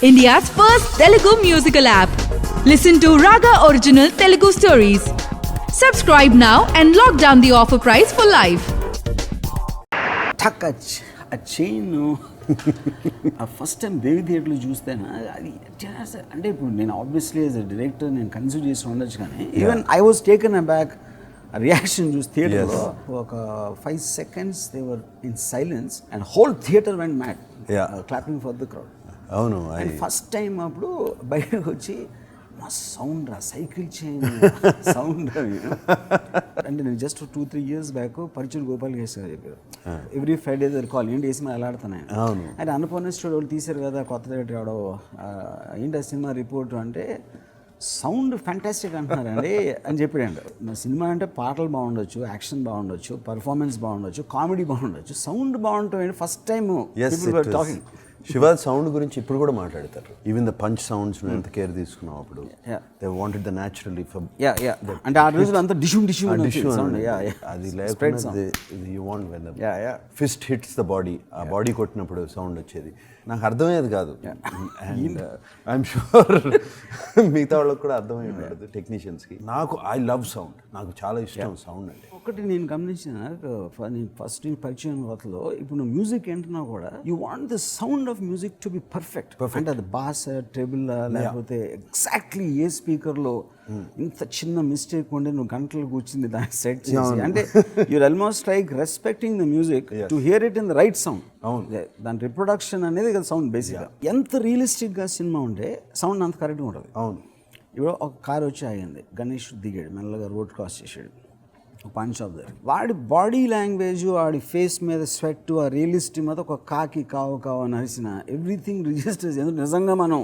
India's first Telugu musical app. Listen to Raga Original Telugu stories. Subscribe now and lock down the offer price for life. ఆ chain ఆ first time దేవి థియేటర్లో చూస్తేనా అది అంటే ఇప్పుడు నేను obviously as a director నేను consider చేసి ఉండొచ్చు కానీ even I was taken a back reaction చూసి థియేటర్లో ఒక 5 seconds they were in silence and whole theatre went mad clapping for the crowd. అవును, అండ్ ఫస్ట్ టైం అప్పుడు బయటకు వచ్చి మా సౌండ్ రా సైకిల్ చైన్ సౌండ్ అంటే నేను జస్ట్ 2-3 years బ్యాక్ పరిచయం గోపాల్ గారు చెప్పారు ఎవ్రీ ఫ్రైడే కాల్ ఏంటి వేసి ఎలా ఆడుతున్నాయి అంటే అన్నపూర్ణ స్టూడియో వాళ్ళు తీశారు కదా కొత్త థియేటర్ ఆడో ఏంటి ఆ సినిమా రిపోర్ట్ అంటే సౌండ్ ఫ్యాంటాస్టిక్ అంటున్నారండి అని చెప్పాడు. మా సినిమా అంటే పాటలు బాగుండొచ్చు, యాక్షన్ బాగుండొచ్చు, పర్ఫార్మెన్స్ బాగుండొచ్చు, కామెడీ బాగుండొచ్చు, సౌండ్ బాగుంటుంది. First time talking Shiva sound గురించి ఇప్పుడు కూడా మాట్లాడతారు. ఈవెన్ ద పంచ్ సౌండ్స్ ఎంత కేర్ తీసుకున్నావు అప్పుడు. దే వాంటెడ్ ద న్యాచురల్లీ అంటే ఆ రోజులు అంతా డిష్యూమ్ అది లేకపోతే you want when fist hits the body, ఆ బాడీ కొట్టినప్పుడు సౌండ్ వచ్చేది. నాకు అర్థమయ్యేది కాదు అండ్ ఐఎమ్ షూర్ మిగతా వాళ్ళకి కూడా అర్థమై ఉండదు టెక్నీషియన్స్కి. నాకు ఐ లవ్ సౌండ్, నాకు చాలా ఇష్టం సౌండ్ అంటే. ఒకటి నేను గమనించిన నేను ఫస్ట్ పరిచయం కొత్తలో ఇప్పుడు నువ్వు మ్యూజిక్ ఏంటున్నా కూడా you want the sound of music to be perfect. అంటే అది బాస్ ట్రెబుల్ లేకపోతే ఎగ్జాక్ట్లీ ఏ స్పీకర్లో ఇంత చిన్న మిస్టేక్ ఉండి నువ్వు గంటలు కూర్చుంది దాన్ని సెట్ చేసి అంటే you're almost like respecting the music to hear it in the right sound. దాని రిప్రొడక్షన్ అనేది సౌండ్ బేసిక్గా ఎంత రియలిస్టిక్గా సినిమా ఉంటే సౌండ్ అంత కరెక్ట్గా ఉంటుంది. అవును, ఇప్పుడు ఒక కార్ వచ్చి ఆగింది, గణేష్ దిగాడు, మెల్లగా రోడ్ క్రాస్ చేసాడు, ఒక పాన్ షాప్ దగ్గర వాడి బాడీ లాంగ్వేజ్, వాడి ఫేస్ మీద స్వెట్, ఆ రియలిస్టిక్ మీద ఒక కాకి కావు అని అరిసిన ఎవ్రీథింగ్ రిజిస్టర్స్. ఎందుకు నిజంగా మనం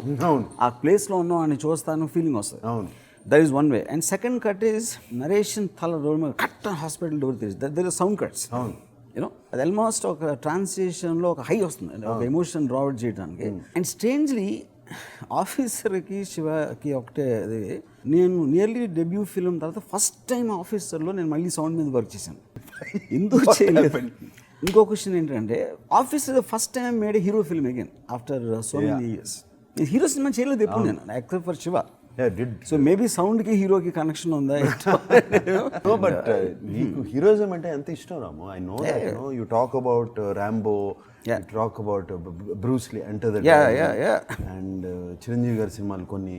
ఆ ప్లేస్లో ఉన్నాం అని చూస్తాను ఫీలింగ్ వస్తుంది. అవును, that is one way. And second cut is narration తల రోడ్ మీద కట్ హాస్పిటల్ డోర్ తెరిచి దర్ ఇస్ సౌండ్ కట్స్. అవును, యూనో అది ఆల్మోస్ట్ ఒక ట్రాన్స్లేషన్లో ఒక హై వస్తుంది, ఒక ఎమోషన్ డ్రావట్ చేయడానికి. అండ్ స్ట్రేంజ్లీ ఆఫీసర్కి శివకి ఒకటే అది, నేను నియర్లీ డెబ్యూ ఫిల్మ్ తర్వాత ఫస్ట్ టైం ఆఫీసర్లో నేను మళ్ళీ సౌండ్ మీద వర్క్ చేశాను. ఎందుకు చేయలేదు? ఇంకో క్వశ్చన్ ఏంటంటే officer first time made hero film again after so many years. నేను హీరో సినిమా చేయలేదు ఎప్పుడు నేను except for Shiva. So maybe సౌండ్కి హీరోకి కనెక్షన్ ఉందా? బట్ నీకు హీరోయిజం అంటే ఎంత ఇష్టం Ramu. I know you talk about Rambo, you talk about Bruce Lee, enter the and Chiranjeevi గారి సినిమాలు కొన్ని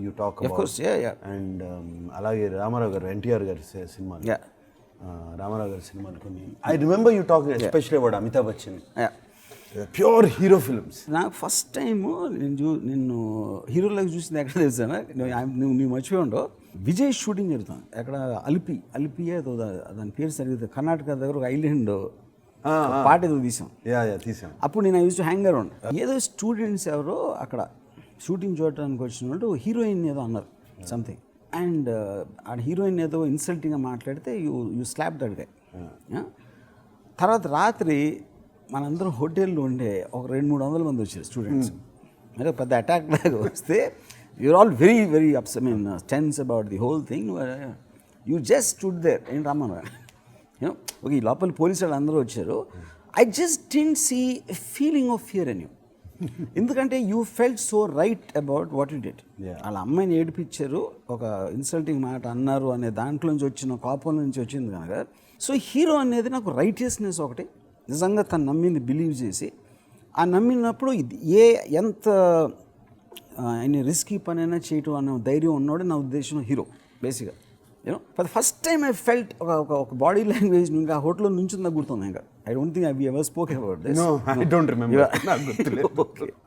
యూ టాక్ అబౌట్, అండ్ అలాగే రామారావు గారు ఎన్టీఆర్ గారి సినిమాలు, రామారావు గారి సినిమాలు కొన్ని. I remember you talk especially about Amitabh Bachchan, pure hero films. నాకు ఫస్ట్ టైము నిన్ను హీరోలకు చూసింది ఎక్కడ తెలుసానా, నువ్వు మర్చిపోయి ఉండవు. విజయ్ షూటింగ్ జరుగుతుంది ఎక్కడ అలిపియే దాని పేరు సరిగ్గా కర్ణాటక దగ్గర ఒక ఐలాండ్ పాట ఏదో తీసాం. అప్పుడు నేను యూజ్ టు హ్యాంగ్ అరౌండ్. ఏదో స్టూడెంట్స్ ఎవరో అక్కడ షూటింగ్ చూడటానికి వచ్చినప్పుడు హీరోయిన్ ఏదో అన్నారు సంథింగ్, అండ్ ఆ హీరోయిన్ ఏదో ఇన్సల్టింగ్గా మాట్లాడితే యూ స్లాప్ దట్ డే. తర్వాత రాత్రి మనందరం హోటల్లో ఉండే ఒక 200-300 మంది వచ్చారు స్టూడెంట్స్. అంటే పెద్ద అటాక్ లాగా వస్తే you're all very very upset, I mean tense about the whole thing. You just stood there. ఏంటి రమ్మను యూనో ఓకే, ఈ లోపల పోలీసు వాళ్ళు అందరూ వచ్చారు. I just didn't see a feeling of fear in you. ఎందుకంటే you felt so right about what you did. వాళ్ళ అమ్మాయిని ఏడిపించారు, ఒక ఇన్సల్టింగ్ మాట అన్నారు అనే దాంట్లో నుంచి వచ్చిన కోపం నుంచి వచ్చింది కనుక. సో హీరో అనేది నాకు రైటియస్నెస్ ఒకటి, నిజంగా తను నమ్మింది బిలీవ్ చేసి, ఆ నమ్మినప్పుడు ఎంత రిస్కీ పని అయినా చేయటం అనే ధైర్యం ఉన్నాడు నా ఉద్దేశం హీరో బేసిక్గా. You know for the first time I felt ఒక బాడీ లాంగ్వేజ్ ఇంకా ఆ హోటల్లో నుంచి నాకు గుర్తుంది. ఇంకా I don't think I ever spoke about this. I don't remember.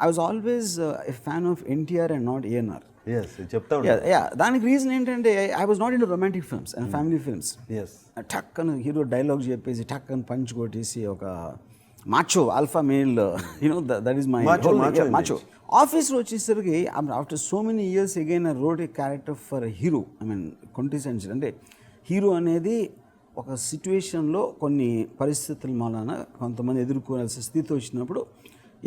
I was always a fan of NTR and not ANR. దానికి రీజన్ ఏంటంటే I was not in romantic films and family films. టక్ అని హీరో డైలాగ్ చెప్పేసి టక్ అని punch కొట్టేసి ఒక macho alpha male, you know that is my macho. ఆఫీస్లో వచ్చేసరికి after so many years again I wrote a character for hero. I mean quintessential అంటే హీరో అనేది ఒక సిచ్యువేషన్లో కొన్ని పరిస్థితుల వలన కొంతమంది ఎదుర్కోవాల్సిన స్థితి వచ్చినప్పుడు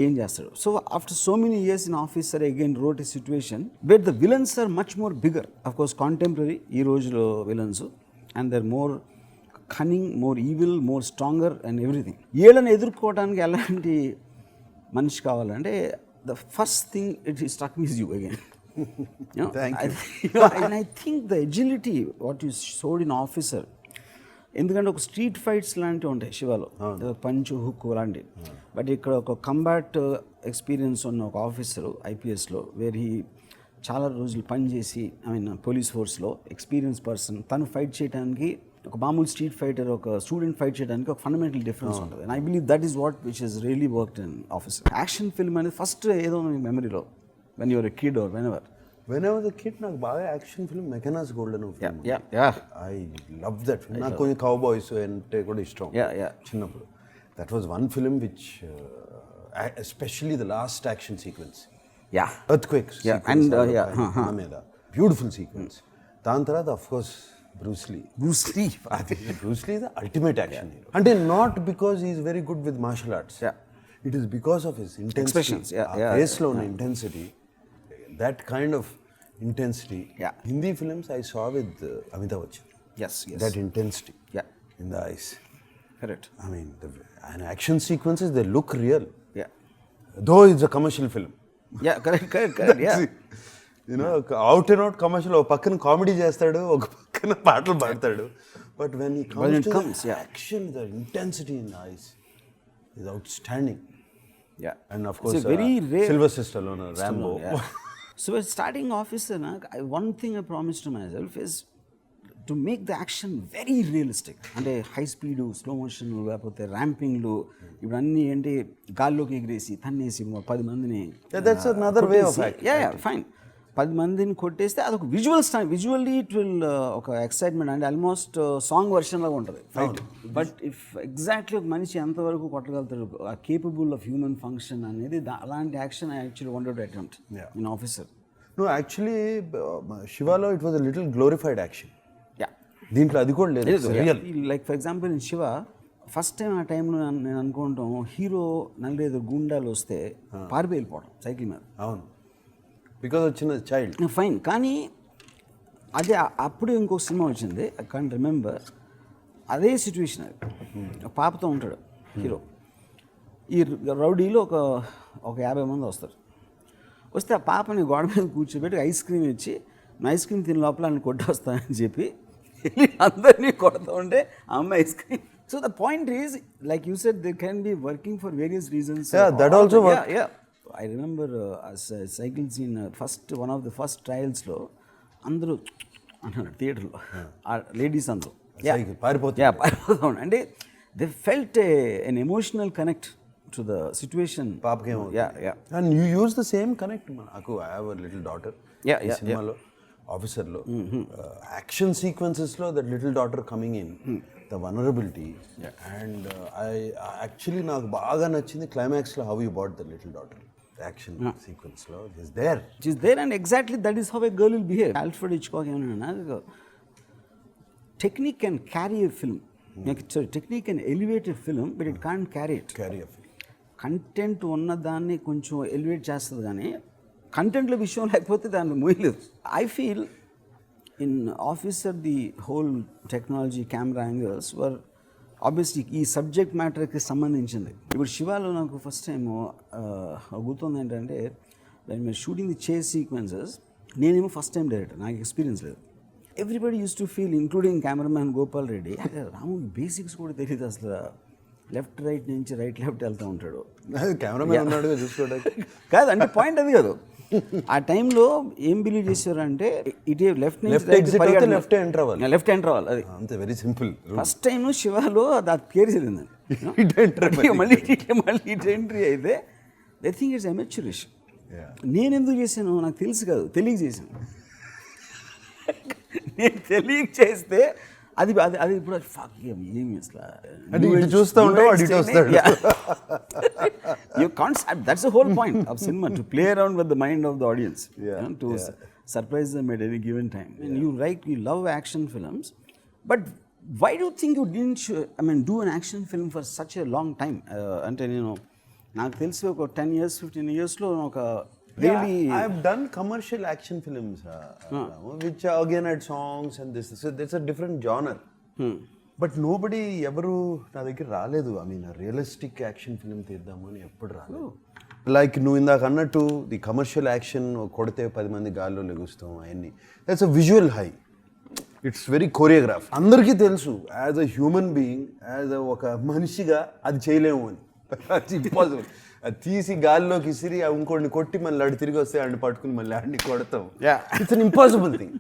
ఏం చేస్తాడు. So after so many years in Officer again wrote a situation where the villains are much more bigger, of course contemporary ఈ రోజులో villains, and they're more cunning, more evil, more stronger and everything. వీళ్ళని ఎదుర్కోవడానికి ఎలాంటి మనిషి కావాలంటే the first thing it struck me is you again. Thank you. And I think the agility what you showed in Officer, ఎందుకంటే ఒక street fights లాంటివి ఉంటాయి శివాలో, పంచు హుక్ లాంటివి. బట్ ఇక్కడ ఒక కంబాట్ ఎక్స్పీరియన్స్ ఉన్న ఒక ఆఫీసరు ఐపీఎస్లో, వేర్ హీ చాలా రోజులు పనిచేసి పోలీస్ ఫోర్స్లో ఎక్స్పీరియన్స్ పర్సన్, తను ఫైట్ చేయడానికి ఒక మామూలు స్ట్రీట్ ఫైటర్, ఒక స్టూడెంట్ ఫైట్ చేయడానికి ఒక ఫండమెంటల్ డిఫరెన్స్ ఉంటుంది. And I believe that is what which he's really worked in Officer. Action film అనేది ఫస్ట్ ఏదో మీ మెమరీలో when you're a kid or When I was a kid, నాకు బాగా action film Mackenna's golden film. I love that film. నాకు కొంచెం cowboys అంటే కూడా ఇష్టం చిన్నప్పుడు. That was one film which especially the last action sequence, earthquakes మీద beautiful sequence. దాని తర్వాత of course Bruce Lee the ultimate action hero. అంటే not because he is very good with martial arts, it is because of his intensity, ఫేస్లో ఉన్న intensity. That kind of intensity. Hindi films I saw with Amitabh Bachchan. Yes. That intensity. In the eyes. Correct. I mean, and action sequences, they look real. Though it's a commercial film. Correct. You know, out and out commercial. ఒక పక్కన comedy చేస్తాడు, ఒక పక్కన పాటలు పాడతాడు. But when he comes to the action, the intensity in the eyes is outstanding. And of course, very rare. Sylvester Stallone, Rambo. So starting Officer, one thing I promised to myself is to make the action very realistic. అంటే high speed, slow motion, లేకపోతే ర్యాంపింగ్లు, ఇప్పుడు అన్నీ ఏంటి గాల్లోకి ఎగిరేసి తన్నేసి 10 మందిని, that's another way of acting. Fine. 10 మందిని కొట్టేస్తే అదొక విజువల్లీ ఇట్ విల్ ఒక ఎక్సైట్మెంట్, అంటే ఆల్మోస్ట్ సాంగ్ వర్షన్ లాగా ఉంటుంది ఫైట్. బట్ ఇఫ్ ఎగ్జాక్ట్లీ ఒక మనిషి ఎంతవరకు కొట్టగలుగుతాడు, కేపబుల్ ఆఫ్ హ్యూమన్ ఫంక్షన్ అనేది, అలాంటి action I actually wanted to attempt in officer. No, actually, Shivalo, it was a little glorified action. దీంట్లో అది కూడా లేదు. Like for example in Shiva, first time ఆ టైంలో నేను అనుకుంటాం హీరో 4-5 గుండాలు వస్తే పారిపోయి వెళ్ళిపోవడం సైకిల్ మీద. అవును, బికాజ్ వచ్చిన చైల్డ్. ఫైన్. కానీ అదే అప్పుడు ఇంకో సినిమా వచ్చింది, ఐ కాంట్ రిమెంబర్, అదే సిచ్యువేషన్. అది ఒక పాపతో ఉంటాడు హీరో. ఈ రౌడీలో ఒక 50 మంది వస్తారు. వస్తే ఆ పాపని గోడ మీద కూర్చోబెట్టి ఐస్ క్రీమ్ ఇచ్చి, ఐస్ క్రీమ్ తిని లోపల అని కొట్టొస్తానని చెప్పి అందరినీ కొడతా ఉంటే ఆ అమ్మాయి ice cream. So the point is like you said they can be working for various reasons. That also I remember cycle scene one of the first ట్రయల్స్లో అందరూ అంటున్నారు థియేటర్లో, లేడీస్ అందరూ పారిపోతా ఉండే. అంటే they felt an emotional connect to the situation. And you use the same connect. I have a little daughter. Cinema Officer lo action sequences lo, that little daughter coming in, the vulnerability. And I actually నాకు బాగా నచ్చింది climax lo how you brought the little daughter. The action sequence lo is there. It is there, and exactly that is how a girl will behave. Alfred Hitchcock ఏమన్నా, technique can carry a film. Technique can elevate a film, but it can't carry a film. Content ఉన్నదాన్ని కొంచెం elevate చేస్తుంది, కానీ కంటెంట్లో విషయం లేకపోతే దాన్ని మోయలేదు. I feel in officer the whole technology, camera angles were obviously ఈ సబ్జెక్ట్ మ్యాటర్కి సంబంధించింది. ఇప్పుడు శివాలో నాకు ఫస్ట్ టైం గుర్తుంది ఏంటంటే, మీరు షూటింగ్ ది చేస్ సీక్వెన్సెస్, నేనేమో ఫస్ట్ టైం డైరెక్టర్, నాకు ఎక్స్పీరియన్స్ లేదు. Everybody used to feel, including cameraman Gopal Reddy, Ramu basics కూడా తెలియదు అసలు. లెఫ్ట్ రైట్ నుంచి రైట్ లెఫ్ట్ వెళ్తూ ఉంటాడు, కెమెరామెన్ ఉన్నాడు చూసుకోవడానికి. కాదు అంటే పాయింట్ అది కాదు. ఆ టైంలో ఏం బిలీవ్ చేశారంటే ఇటే లెఫ్ట్ ఎంటర్ అవ్వాలి, అది అంతే, వెరీ సింపుల్. ఫస్ట్ టైం శివాలో అది కేర్ చేయలేదండి. మళ్ళీ ఇటు ఎంట్రీ అయితే దే థింక్ ఇట్స్ అమెచ్యూరిష్. నేను ఎందుకు చేశాను నాకు తెలుసు కాదు, తెలియక చేశాను. నేను తెలియక చేస్తే అది ఇప్పుడు ఏమి అసలు చూస్తూ ఉంటావు, you can't. That's the whole point of cinema, to play around with the mind of the audience, to surprise them at any given time. And you love action films, but why do you think you didn't do an action film for such a long time? అంటే నేను నాకు తెలిసి ఒక 10 years 15 yearsలో ఒక really I've done commercial action films which again had songs and this, so it's a different genre. But nobody ఎవరు నా దగ్గర రాలేదు. రియలిస్టిక్ యాక్షన్ ఫిల్మ్ తీద్దాము అని ఎప్పుడు రాలేదు. లైక్ నువ్వు ఇందాక అన్నట్టు ది కమర్షియల్ యాక్షన్ కొడితే 10 మంది గాల్లో లెగుస్తాం అవన్నీ that's a visual high. It's very choreograph. అందరికీ తెలుసు as a human being, as a ఒక మనిషిగా అది చేయలేము అని. అది ఇంపాసిబుల్. అది తీసి గాల్లోకి ఇసిరి ఇంకోటిని కొట్టి మళ్ళీ అటు తిరిగి వస్తే ఆడిని పట్టుకుని మళ్ళీ ఆడిని కొడతాం. It's an impossible thing.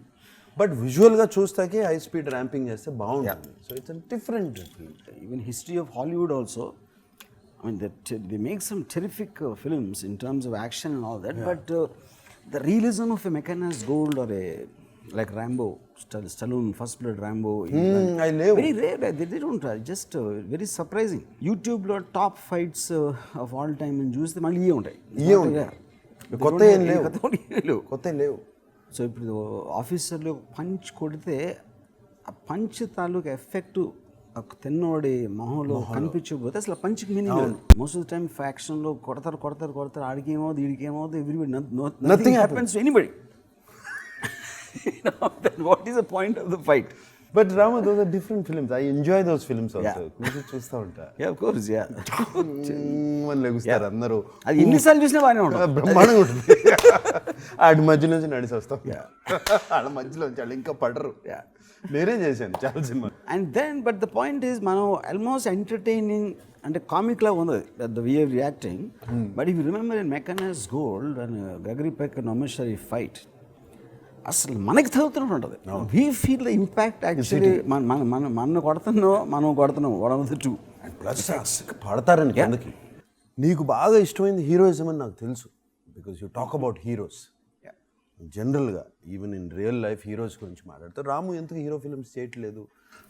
But విజువల్గా చూస్తాకే హై స్పీడ్ ర్యాంపింగ్ చేస్తే బాగుంటుంది. So it's a different thing. Even history of Hollywood also, I mean, they make some terrific films in terms of action and all that, but the realism of a mechanized gold or a like Rambo, Stallone, First Blood Rambo, I love very rare. They don't just very surprising. YouTube lo top fights of all time and చూస్తే మళ్ళీ ఇవే ఉంటాయి. కొత్త ఏం లేవు. So ఇప్పుడు ఆఫీసర్లో punch కొడితే ఆ పంచ్ తాలూకు ఎఫెక్ట్ తిన్నోడి మొహంలో కనిపించకపోతే అసలు పంచ్కి మీనింగ్ లేదు. మోస్ట్ ఆఫ్ ద టైమ్ ఫ్యాక్షన్లో కొడతారు ఆడికేమవుతుంది వీడికేమవుతుంది everybody nothing happens to anybody. What is the point of the fight? But Rama, those are different films. I enjoy those films also. చూస్తూ ఉంటా. Yeah, of course, yeah. మన లెగుస్తారు అందరూ. అది ఎన్నిసార్లు చూసినా బాగానే ఉంటుంది. బ్రహ్మాండంగా ఉంటుంది. ఆడి మధ్య నుంచి నడిచి వస్తాం. ఆడ మధ్యలో వాళ్ళు ఇంకా పడరు. నేనే చేశాను చాలా సినిమా. And then but the point is మనం ఆల్మోస్ట్ ఎంటర్టైనింగ్ అంటే కామిక్ లా ఉంది the way of reacting. But if you remember in Mackenna's Gold and Gregory Peck and నమేశ్వరి ఫైట్ అసలు మనకి తగ్గుతున్నట్టు ఉంటుంది. We feel the impact actually. మనం కొడుతున్నాం one of the two. Plus పడతారని కిందకి. నీకు బాగా ఇష్టమైంది హీరోయిజం అని నాకు తెలుసు, because you talk about heroes జనరల్గా. Even in real life heroes గురించి మాట్లాడుతారు. రాము ఎందుకు హీరో ఫిల్మ్స్ చేయట్లేదు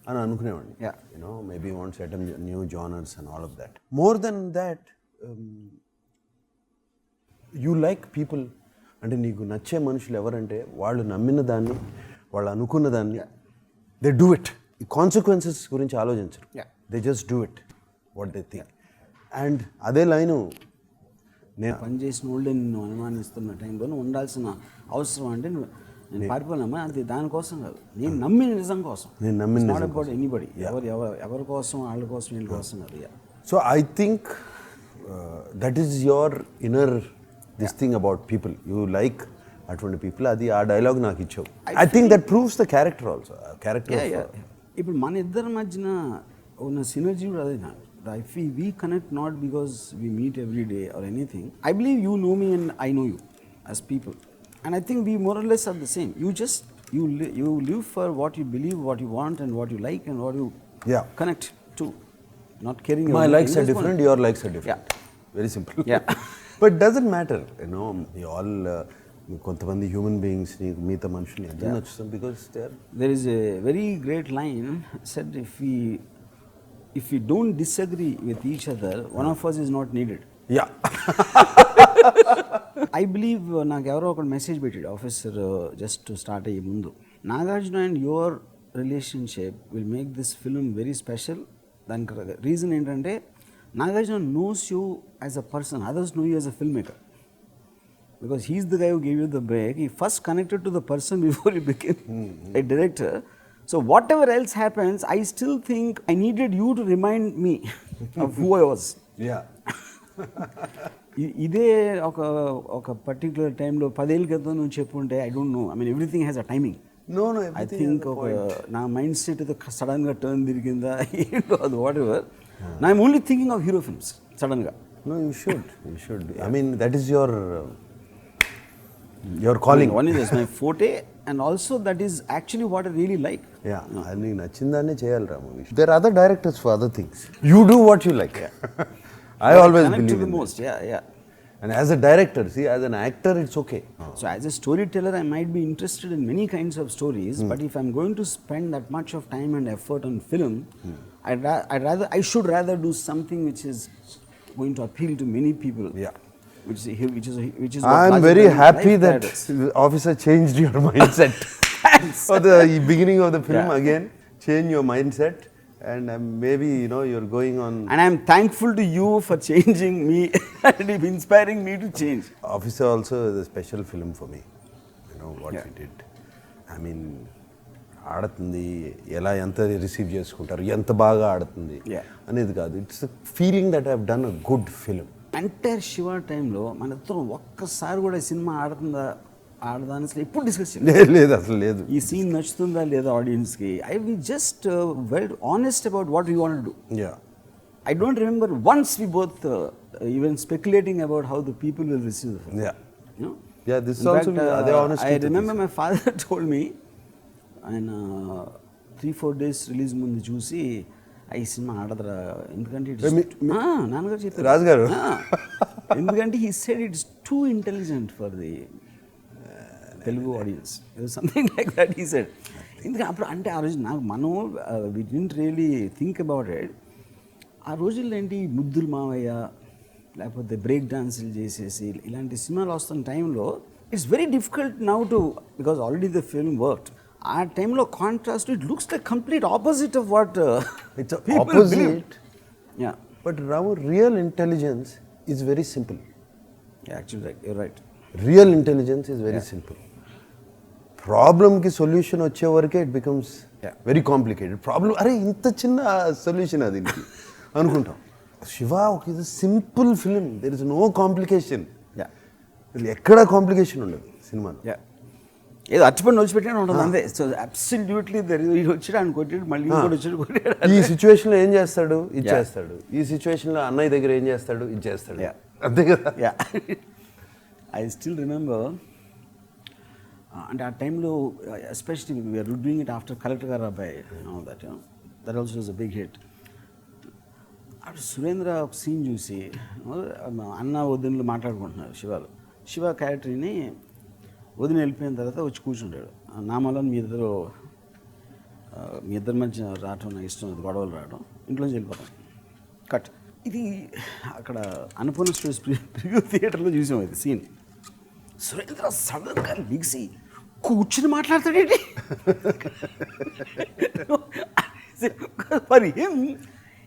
అని అనుకునేవాడిని. You know maybe want set new genres and all of that. More than that you like people. అంటే నీకు నచ్చే మనుషులు ఎవరంటే వాళ్ళు నమ్మిన దాన్ని, వాళ్ళు అనుకున్న దాన్ని దే డూ ఇట్. ఈ కాన్సిక్వెన్సెస్ గురించి ఆలోచించరు. They just do it what they think. And అదే లైను నేను పనిచేసిన వాళ్ళే నిన్ను అనుమానిస్తున్న టైంలో ఉండాల్సిన అవసరం అంటే నేను పారిపోయినామా అది దానికోసం కాదు, నేను నమ్మిన నిజం కోసం. నేను నమ్మిన నాట్ అబౌట్ ఎనీబడి, ఎవరి కోసం వాళ్ళ కోసం వీళ్ళ కోసం కాదు. So I think that is your inner this thing about people. You like అటువంటి పీపుల్. అది ఆ డైలాగ్ నాకు ఇచ్చావు. I think that proves the character also. Character ఇప్పుడు మన ఇద్దరి మధ్యన ఉన్న సినర్జీ కూడా అదే. If we connect not because we meet every day or anything, I believe you know me and I know you as people, and I think we more or less are the same. You live for what you believe, what you want, and what you like, and what you connect to. Not caring. My likes are different. Your likes are different. Very simple. But doesn't matter. You know, we all కొంతమంది human beings మిగతా మనుషుల్ని అర్థం నచ్చుతాం because there is a very great line said, if we don't disagree with each other, one of us is not needed. I believe నాకు ఎవరో ఒక message పెట్టాడు officer just start అయ్యే ముందు, Nagarjuna and your relationship will make this film very special. దానికి reason ఏంటంటే Nagarjuna knows you as a person, others know you as a filmmaker. Because he's the guy who gave you the break. He first connected to the person before he became a director. So whatever else happens, I still think I needed you to remind me of who I was. ఇదే ఒక particular టైంలో 10 ఏళ్ళ క్రితం నువ్వు చెప్పుంటే I don't know. I mean everything has a timing. I think నా mind set సడన్గా turn తిరిగిందా ఏంటో అది వాట్ ఎవర్. నా I'm only thinking of hero films సడన్గా. No, you should. I mean, that is your calling. One is my forte, and also that is actually what I really like. అది నీకు నచ్చిందాన్ని చేయాలి రాము. There are other directors for other things. You do what you like. I always believe in most. And as a director, see, as an actor, it's okay. So as a storyteller, I might be interested in many kinds of stories, but if I'm going to spend that much of time and effort on film, I should rather do something which is going to appeal to many people. Which is I'm very happy that officer changed your mindset. For the beginning of the film again, change your mindset, and maybe you're going on. And I'm thankful to you for changing me and inspiring me to change. Officer also is a special film for me. You know what he did. I mean, ఆడుతుంది ఎలా ఎంత receive చేసుకుంటారు ఎంత బాగా ఆడుతుంది అనేది కాదు. It's the feeling that I have done a good film. Entire Shiva టైంలో మన ఇద్దరం ఒక్కసారి కూడా సినిమా ఆడదాని అసలు ఎప్పుడు డిస్కస్ లేదు అసలు లేదు. ఈ సీన్ నచ్చుతుందా లేదా ఆడియన్స్కి. We just well honest about what you want to do. I don't remember once we both even speculating about how the people will receive the film. This is also the honesty. I remember my father told me, and 3-4 days release ముందు చూసి ఈ cinema ఆడదురా ఎందుకంటే నాన్నగారు చెప్పారు రాజు గారు ఎందుకంటే he said it's too intelligent for the Telugu audience. It was something like that he said. ఎందుకంటే అప్పుడు అంటే ఆ రోజు నాకు we didn't really think about it. ఆ రోజుల్లో ఏంటి ముద్దులు మావయ్య లేకపోతే బ్రేక్ డాన్సులు చేసేసి ఇలాంటి సినిమాలు వస్తున్న టైంలో it's very difficult now to because already the film work. ఆ టైంలో contrast it looks like complete opposite of what it's opposite. But Ramu real intelligence is very simple. Actually you're right. Real intelligence is very simple. ప్రాబ్లమ్కి solution వచ్చే వరకే it becomes very complicated. Problem అరే ఇంత చిన్న solution అది అనుకుంటాం. శివ ఒక ఇది simple film, there is no complication. ఎక్కడ కాంప్లికేషన్ ఉండదు సినిమాలో. ఏదో అచ్చిపడి నొలిచిపెట్టిన ఉంటుంది అంతే. సో అబ్సల్యూట్లీ వచ్చాడు ఆయన కొట్టాడు మళ్ళీ ఇంకోటి వచ్చాడు కొట్టాడు. ఈ సిచ్యువేషన్లో ఏం చేస్తాడు ఇది చేస్తాడు, ఈ సిచ్యువేషన్లో అన్నయ్య దగ్గర ఏం చేస్తాడు ఇది చేస్తాడు, అంతే కదా. ఐ స్టిల్ రిమెంబర్ అంటే ఆ టైంలో especially we're doing it after collector గారు అబ్బాయి that also was a big hit. అప్పుడు సురేంద్ర ఒక సీన్ చూసి అన్న వదినలు మాట్లాడుకుంటున్నారు శివ క్యారెక్టర్ని వదిన వెళ్ళిపోయిన తర్వాత వచ్చి కూర్చుంటాడు. నామాలో మీ ఇద్దరి మధ్య రావటం నాకు ఇష్టం, అది గొడవలు రావడం, ఇంట్లోంచి వెళ్ళిపోతాం. కట్. ఇది అక్కడ అన్నపూర్ణ స్టూడియోస్ ప్రివ్యూ థియేటర్లో చూసాం ఇది సీన్. సురేంద్ర సడన్గా లిగిసి కూర్చుని మాట్లాడతాడేంటి. For him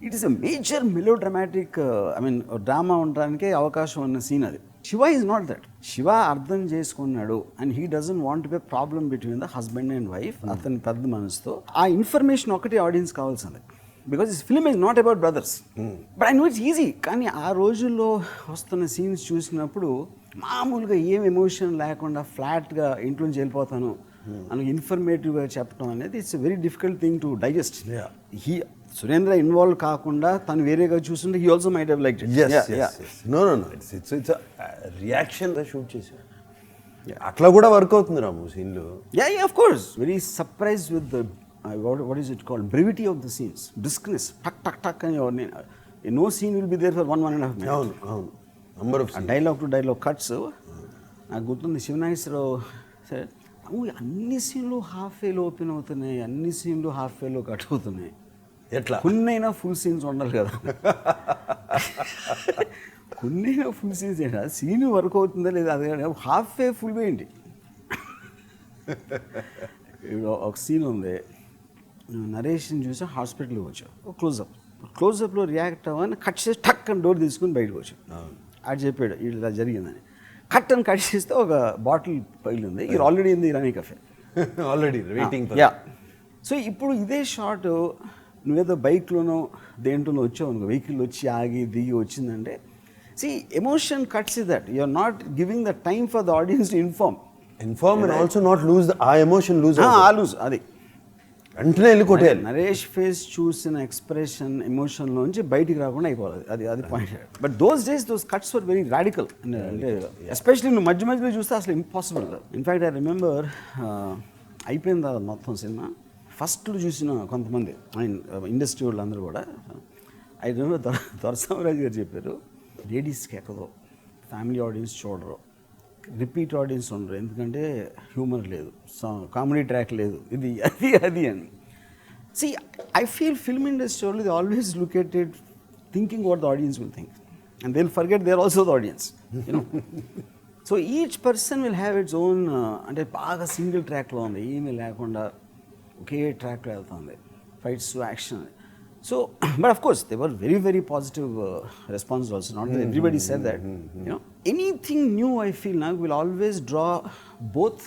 it is a major melodramatic drama ఉండడానికే అవకాశం ఉన్న సీన్ అది. Shiva is not that. Shiva అర్థం చేసుకున్నాడు and he doesn't want to be problem between the husband and wife. అతని పెద్ద మనసుతో ఆ ఇన్ఫర్మేషన్ ఒకటి ఆడియన్స్ కావాల్సింది. Because this film is not about brothers. But I know it's easy. కానీ ఆ రోజుల్లో వస్తున్న సీన్స్ చూసినప్పుడు మామూలుగా ఏం ఎమోషన్ లేకుండా ఫ్లాట్గా ఇంట్లోంచి వెళ్ళిపోతాను అని ఇన్ఫర్మేటివ్గా చెప్పడం అనేది it's a very difficult thing to digest. Surendra involve కాకుండా తను వేరేగా చూస్తుంటే he also might have liked it. No it's reaction shoot చేశారు. అట్లా కూడా వర్క్ అవుతుంది రాము సీన్లు. Of course very surprise with the what is it called, brevity of the scenes, briskness, tuck and no scene will be there for 1.5 minutes. అవును number of scenes, dialogue to dialogue cuts. నాకు గుర్తుంది శివనాగేశ్వరరావు సరే అన్ని సీన్లు half వేలో open అవుతున్నాయి, అన్ని సీన్లు హాఫ్ వేలో కట్ అవుతున్నాయి. ఎట్లా కొన్నైనా ఫుల్ సీన్స్ ఉండాలి కదా. కొన్నైనా ఫుల్ సీన్స్ ఏంటి, సీన్ వర్క్ అవుతుందా లేదా అది హాఫ్ వే ఫుల్ వే ఏంటి. ఒక సీన్ ఉంది, నరేష్ని చూసి హాస్పిటల్కి వచ్చావు, క్లోజప్లో రియాక్ట్ అవ్వని కట్ చేసి టక్ అని డోర్ తీసుకుని బయటకు వచ్చావు. అది చెప్పాడు ఇలా జరిగిందని. కట్ అని కట్ చేస్తే ఒక బాటిల్ పగిలింది. ఇది ఆల్రెడీ ఉంది ఇరానీ కఫే, ఆల్రెడీ వెయిటింగ్. సో ఇప్పుడు ఇదే షాట్ నువ్వేదో బైక్లోనో దేంట్లోనో వచ్చావు అనుకో, వెహికల్ వచ్చి ఆగి దిగి వచ్చిందంటే see emotion cuts is that you are not giving the time for the audience to inform and also not lose a emotion lose అది వెంటనే వెళ్ళి కొట్టేయాలి. నరేష్ ఫేస్ చూసిన ఎక్స్ప్రెషన్ ఎమోషన్లోంచి బయటికి రాకుండా అయిపోవాలి, అది point. But those days those cuts were very radical. అంటే ఎస్పెషలీ నువ్వు మధ్య మధ్యలో చూస్తే అసలు ఇంపాసిబుల్. ఇన్ఫ్యాక్ట్ ఐ రిమెంబర్ అయిపోయిన తర్వాత మొత్తం సినిమా ఫస్ట్లో చూసిన కొంతమంది ఇండస్ట్రీ వాళ్ళు అందరూ కూడా ఐ రిమెంబర్ దొరసామరాజు గారు చెప్పారు, లేడీస్కి ఎక్కదో, ఫ్యామిలీ ఆడియన్స్ చూడరు, రిపీట్ ఆడియన్స్ ఉండరు, ఎందుకంటే హ్యూమర్ లేదు, కామెడీ ట్రాక్ లేదు, ఇది అది అని. See, I feel film industry only, they always look at it thinking what the audience will think. And they'll forget they're also the audience, you know. So each person will have its own, అంటే బాగా single ట్రాక్లో ఉంది, ఏమీ లేకుండా ఒకే ట్రాక్లో వెళ్తుంది, fights to action. So, but of course, they were very, very positive responses also. Not that everybody said that, you know. Anything new, I feel now, will always draw both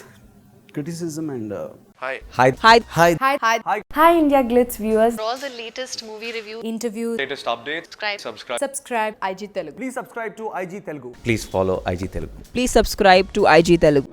criticism and Hi. Hi India Glitz viewers. For all the latest movie reviews, Interviews. Latest updates. Subscribe. Subscribe IG Telugu. Please subscribe to IG Telugu. Please follow IG Telugu. Please subscribe to IG Telugu.